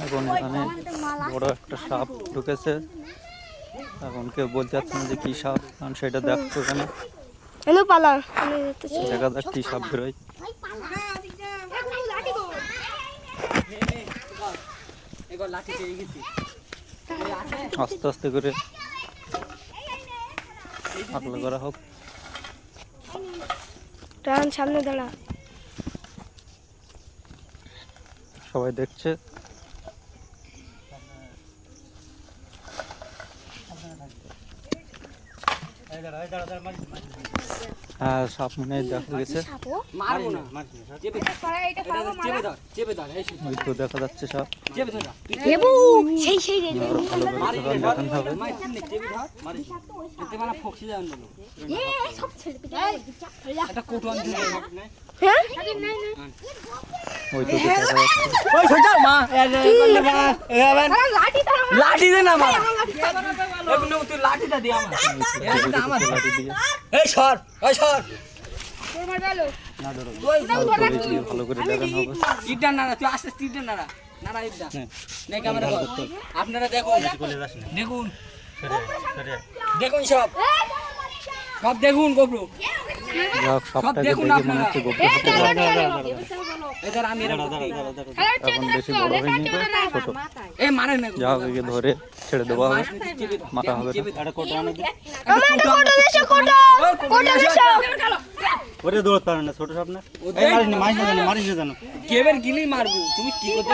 এখন এখানে বড় একটা সাপ ঢুকেছে। এখন কেউ বলতে পারছে না যে কি সাপ, কারণ সেটা দেখতো এখানে দেখা যাক কি সাপ বেরোয়। আস্তে আস্তে করে আগলা করা হোক। সামনে দাঁড়া, সবাই দেখছে। হ্যাঁ, সাপ মনে হয় দেখা গেছে। ওই তো দেখা যাচ্ছে সাপ। দেখান হবে। ওই তো দেখা ভালো করে দেখান হবে। আপনারা দেখুন দেখুন দেখুন সব সব দেখুন গোবর সবটাকে দেখে মনে হচ্ছে গোবর হতে পারে। এখন বেশি বড় হয়নি তো, ছোট। যা ওকে ধরে ছেড়ে দেওয়া হবে, মারা হবে। ওরে দৌড়তে পারে না, ছোট সাপ না। মারিস না জানো কেবের গিলি মারবো। তুমি কি করতে